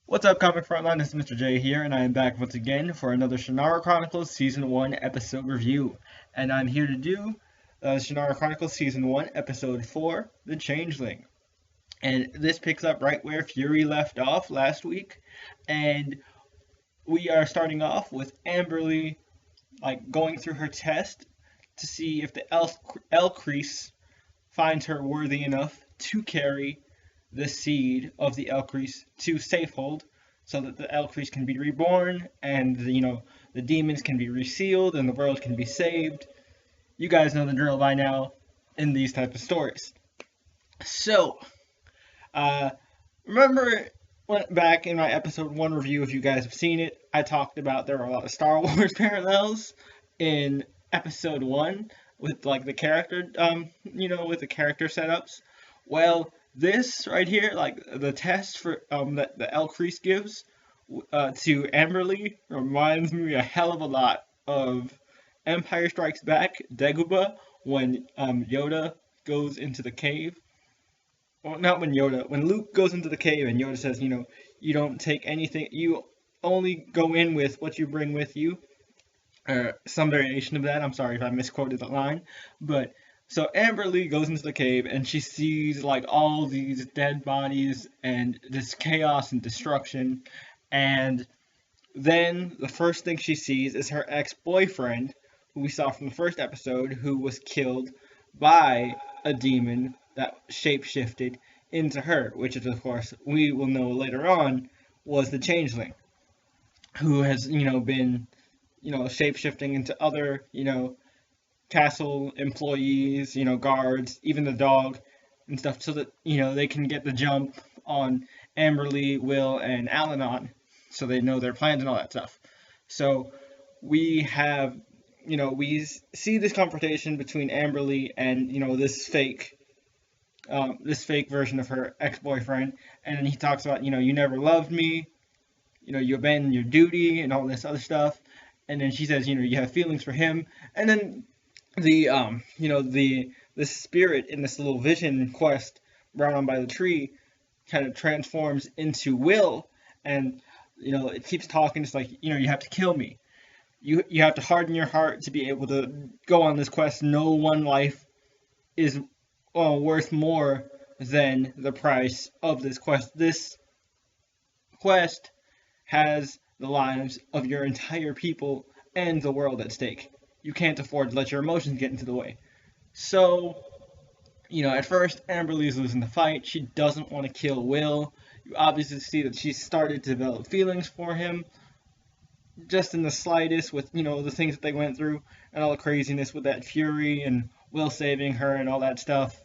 What's up, Comic Frontline? This is Mr. J here, and I am back once again for another Shannara Chronicles Season 1 episode review. And I'm here to do Shannara Chronicles Season 1, Episode 4, The Changeling. And this picks up right where Fury left off last week, and we are starting off with Amberle, going through her test to see if the Ellcrys finds her worthy enough to carry the seed of the Ellcrys to Safehold, so that the Ellcrys can be reborn and the demons can be resealed and the world can be saved. You guys know the drill by now in these type of stories. So, remember back in my episode 1 review, if you guys have seen it, I talked about there were a lot of Star Wars parallels in episode 1 with the character, with the character setups. Well, this right here, the test for that the Ellcrys gives to Amberle, reminds me a hell of a lot of Empire Strikes Back, Dagobah, when Yoda goes into the cave. Well, not when Luke goes into the cave and Yoda says, you don't take anything, you only go in with what you bring with you, or some variation of that. I'm sorry if I misquoted the line, but so Amberle goes into the cave and she sees all these dead bodies and this chaos and destruction, and then the first thing she sees is her ex-boyfriend, who we saw from the first episode, who was killed by a demon that shapeshifted into her, which is, of course, we will know later on, was the Changeling, who has, been, shapeshifting into other, castle employees, guards, even the dog and stuff, so that, they can get the jump on Amberle, Will, and Alanon, so they know their plans and all that stuff. So we have, we see this confrontation between Amberle and, this fake version of her ex-boyfriend, and then he talks about, you never loved me, you abandoned your duty and all this other stuff, and then she says, you have feelings for him, and then the spirit in this little vision quest brought on by the tree kind of transforms into Will, and it keeps talking. It's like, you have to kill me. You have to harden your heart to be able to go on this quest. No one life is worth more than the price of this quest. This quest has the lives of your entire people and the world at stake. You can't afford to let your emotions get into the way. So, at first, Amberle is losing the fight. She doesn't want to kill Will. You obviously see that she's started to develop feelings for him, just in the slightest, with, the things that they went through, and all the craziness with that Fury, and Will saving her, and all that stuff.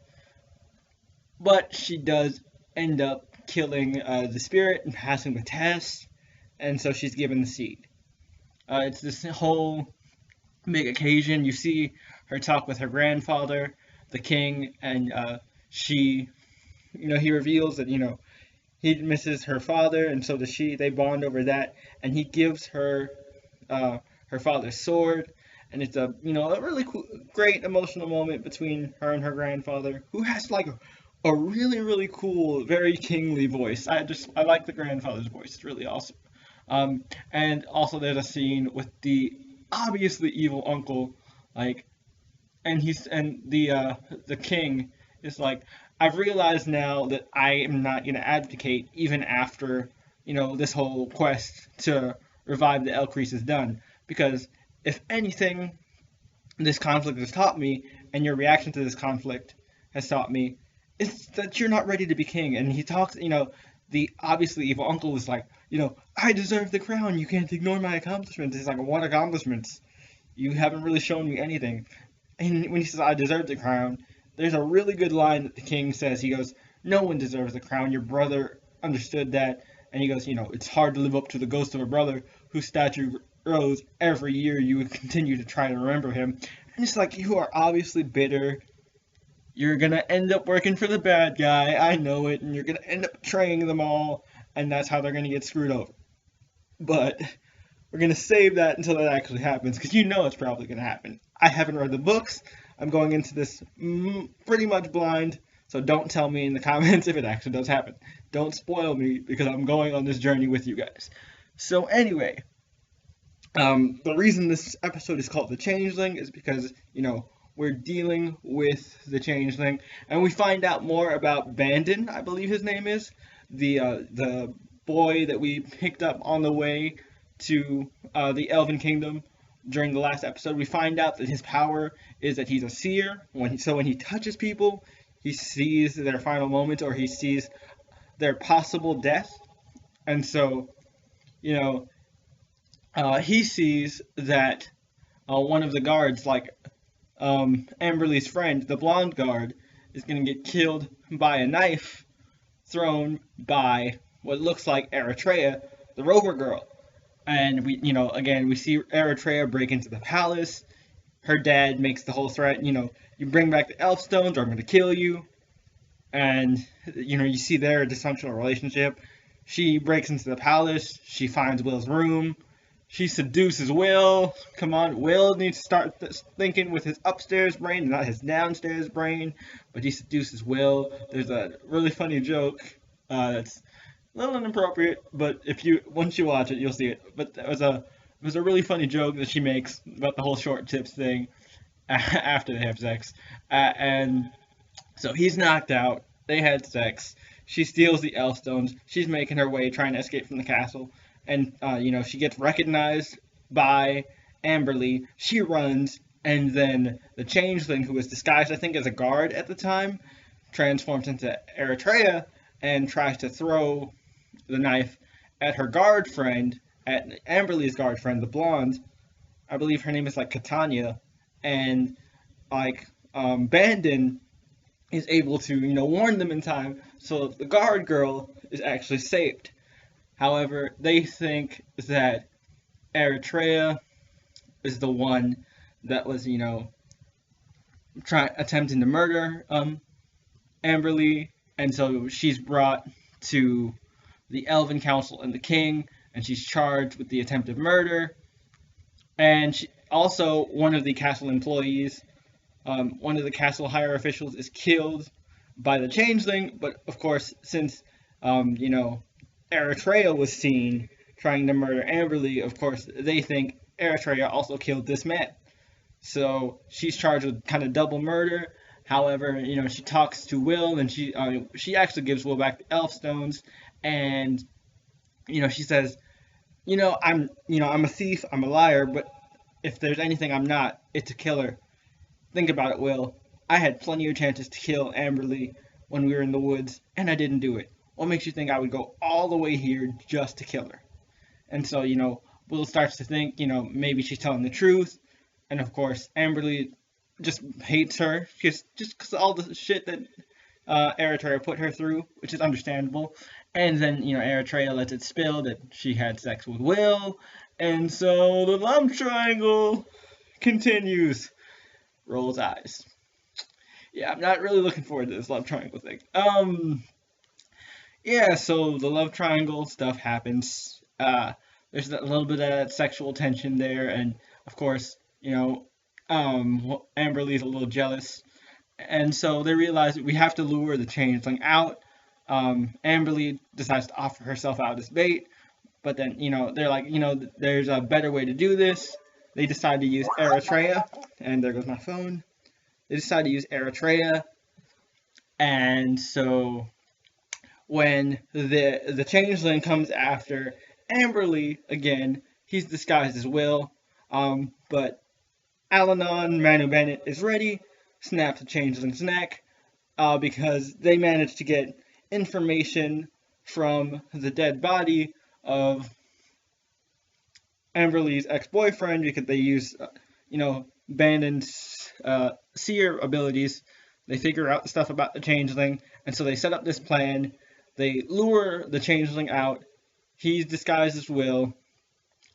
But she does end up killing the spirit and passing the test, and so she's given the seed. It's this whole big occasion. You see her talk with her grandfather, the king, and she, he reveals that, he misses her father, and so does she. They bond over that, and he gives her her father's sword, and it's a, a really cool, great emotional moment between her and her grandfather, who has a really, really cool, very kingly voice. I like the grandfather's voice. It's really awesome. And also there's a scene with the obviously evil uncle, and the king is like, I've realized now that I am not going to abdicate even after, this whole quest to revive the Ellcrys is done, because if anything this conflict has taught me, and your reaction to this conflict has taught me, is that you're not ready to be king. And he talks, the obviously evil uncle is like, I deserve the crown. You can't ignore my accomplishments. He's like, what accomplishments? You haven't really shown me anything. And when he says, I deserve the crown, there's a really good line that the king says. He goes, no one deserves the crown. Your brother understood that. And he goes, it's hard to live up to the ghost of a brother whose statue grows every year. You would continue to try to remember him. And it's like, you are obviously bitter. You're going to end up working for the bad guy, I know it, and you're going to end up betraying them all, and that's how they're going to get screwed over. But we're going to save that until that actually happens, because it's probably going to happen. I haven't read the books. I'm going into this pretty much blind, So don't tell me in the comments if it actually does happen. Don't spoil me because I'm going on this journey with you guys. So anyway, the reason this episode is called The Changeling is because, we're dealing with the Changeling, and we find out more about Bandon, I believe his name is, the boy that we picked up on the way to the Elven Kingdom during the last episode. We find out that his power is that he's a seer. When he touches people, he sees their final moment, or he sees their possible death. And so, he sees that one of the guards, like Amberle's friend, the blonde guard, is going to get killed by a knife thrown by what looks like Eretria, the rover girl. And we see Eretria break into the palace. Her dad makes the whole threat, you bring back the Elfstones or I'm going to kill you. And, you see their dysfunctional relationship. She breaks into the palace. She finds Will's room. She seduces Will. Come on, Will needs to start thinking with his upstairs brain, not his downstairs brain. But he seduces Will. There's a really funny joke that's a little inappropriate, but once you watch it, you'll see it. But it was a really funny joke that she makes about the whole short tips thing after they have sex. And so he's knocked out. They had sex. She steals the Elfstones. She's making her way, trying to escape from the castle. And, she gets recognized by Amberle. She runs, and then the Changeling, who was disguised, I think, as a guard at the time, transforms into Eretria and tries to throw the knife at her guard friend, at Amberle's guard friend, the blonde. I believe her name is, Catania. And, Bandon is able to, warn them in time, so the guard girl is actually saved. However, they think that Eretria is the one that was, attempting to murder Amberle, and so she's brought to the Elven Council and the King, and she's charged with the attempted murder. And also, one of the castle employees, one of the castle higher officials, is killed by the Changeling, but of course, since, Eretria was seen trying to murder Amberle, of course, they think Eretria also killed this man. So she's charged with kind of double murder. However, she talks to Will, and she actually gives Will back the Elfstones, and she says, I'm a thief, I'm a liar, but if there's anything I'm not, it's a killer. Think about it, Will. I had plenty of chances to kill Amberle when we were in the woods, and I didn't do it. What makes you think I would go all the way here just to kill her? And so, Will starts to think, maybe she's telling the truth. And of course, Amberle just hates her just because all the shit that Eretria put her through, which is understandable. And then, Eretria lets it spill that she had sex with Will. And so the love triangle continues. Rolls eyes. Yeah, I'm not really looking forward to this love triangle thing. Yeah, so the love triangle stuff happens. There's a little bit of that sexual tension there, and of course, Amberle's a little jealous, and so they realize that we have to lure the Changeling out. Amberle decides to offer herself out as bait, but then, they're like, there's a better way to do this. They decide to use Eretria, and there goes my phone. They decide to use Eretria, and so when the Changeling comes after Amberle again, he's disguised as Will, but Alanon Manu Bennett is ready, snaps the Changeling's neck, because they managed to get information from the dead body of Amberle's ex-boyfriend, because they use, Bandon's seer abilities. They figure out the stuff about the Changeling, and so they set up this plan. They lure the Changeling out. He's disguised as Will,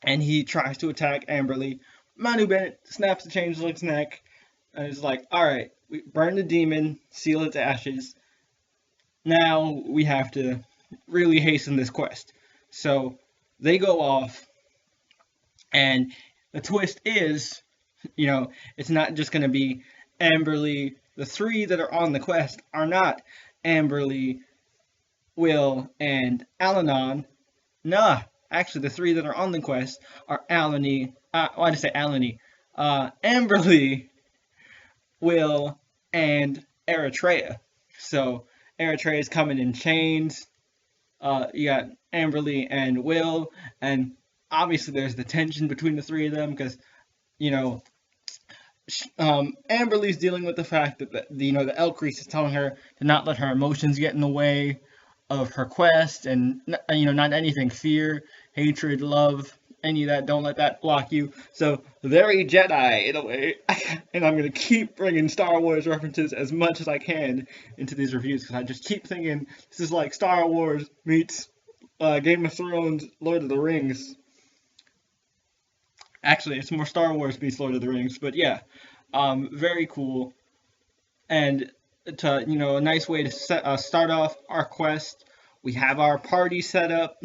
and he tries to attack Amberle. Manu Bennett snaps the Changeling's neck, and is like, alright, we burn the demon, seal its ashes. Now we have to really hasten this quest. So they go off, and the twist is, it's not just going to be Amberle the three that are on the quest are not Amberle, Will, and Alanon. Nah, actually, the three that are on the quest are why did I say Alani? Amberle, Will, and Eretria. So Eritrea is coming in chains. You got Amberle and Will, and obviously there's the tension between the three of them because you know Amberle's dealing with the fact that the Ellcrys is telling her to not let her emotions get in the way of her quest, and not anything, fear, hatred, love, any of that. Don't let that block you. So very Jedi in a way, and I'm gonna keep bringing Star Wars references as much as I can into these reviews because I just keep thinking this is like Star Wars meets Game of Thrones, Lord of the Rings. Actually, it's more Star Wars meets Lord of the Rings, but yeah, very cool. And to a nice way to start off our quest. We have our party set up,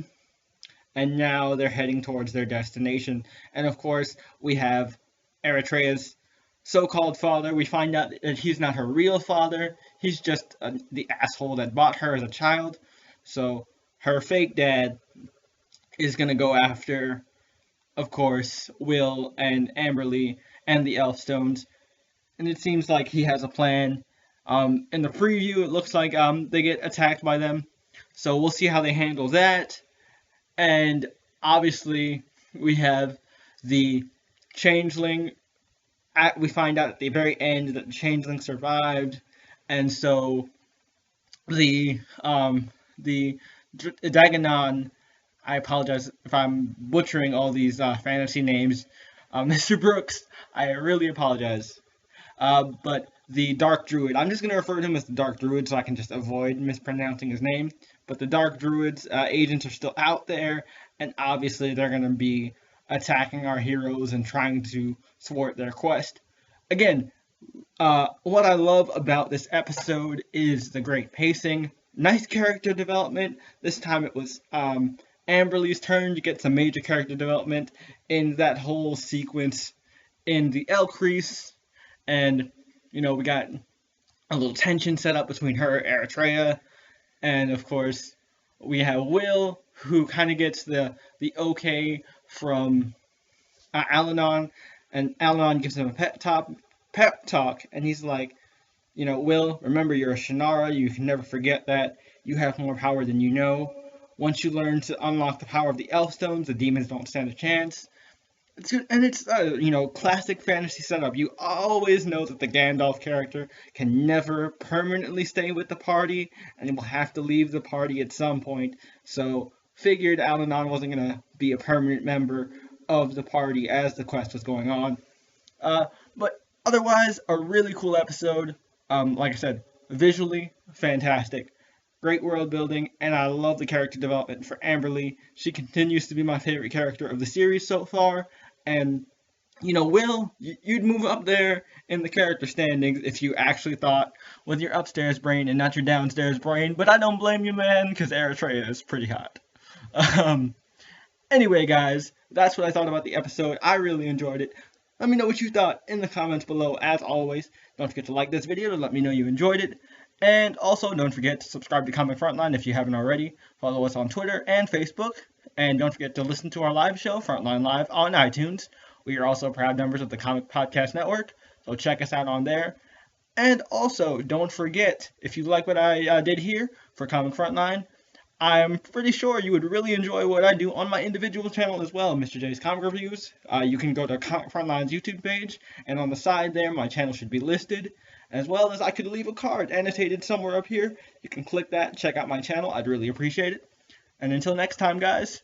and now they're heading towards their destination. And of course, we have Eritrea's so-called father. We find out that he's not her real father. He's just the asshole that bought her as a child. So her fake dad is gonna go after, of course, Will and Amberle and the Elfstones. And it seems like he has a plan. In the preview, it looks like they get attacked by them. So we'll see how they handle that. And obviously, we have the Changeling. We find out at the very end that the Changeling survived. And so the Dagonon, I apologize if I'm butchering all these fantasy names. Mr. Brooks, I really apologize. But the Dark Druid, I'm just going to refer to him as the Dark Druid so I can just avoid mispronouncing his name. But the Dark Druid's agents are still out there, and obviously they're going to be attacking our heroes and trying to thwart their quest. Again, what I love about this episode is the great pacing, nice character development. This time it was Amberle's turn to get some major character development in that whole sequence in the Ellcrys. And, we got a little tension set up between her and Eretria. And, of course, we have Will, who kind of gets the okay from Alanon. And Alanon gives him a pep talk. And he's like, Will, remember you're a Shannara. You can never forget that. You have more power than you know. Once you learn to unlock the power of the Elfstones, the demons don't stand a chance. It's classic fantasy setup. You always know that the Gandalf character can never permanently stay with the party, and he will have to leave the party at some point. So, figured Alanon wasn't going to be a permanent member of the party as the quest was going on. But otherwise, a really cool episode. Like I said, visually fantastic. Great world building, and I love the character development for Amberle. She continues to be my favorite character of the series so far. And, Will, you'd move up there in the character standings if you actually thought with your upstairs brain and not your downstairs brain. But I don't blame you, man, because Eretria is pretty hot. Anyway, guys, that's what I thought about the episode. I really enjoyed it. Let me know what you thought in the comments below. As always, don't forget to like this video to let me know you enjoyed it. And also, don't forget to subscribe to Comic Frontline if you haven't already. Follow us on Twitter and Facebook. And don't forget to listen to our live show, Frontline Live, on iTunes. We are also proud members of the Comic Podcast Network, so check us out on there. And also, don't forget, if you like what I did here for Comic Frontline, I'm pretty sure you would really enjoy what I do on my individual channel as well, Mr. J's Comic Reviews. You can go to Comic Frontline's YouTube page, and on the side there, my channel should be listed. As well as I could leave a card annotated somewhere up here. You can click that and check out my channel. I'd really appreciate it. And until next time, guys,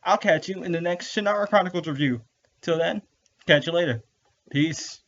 I'll catch you in the next Shannara Chronicles review. Till then, catch you later. Peace.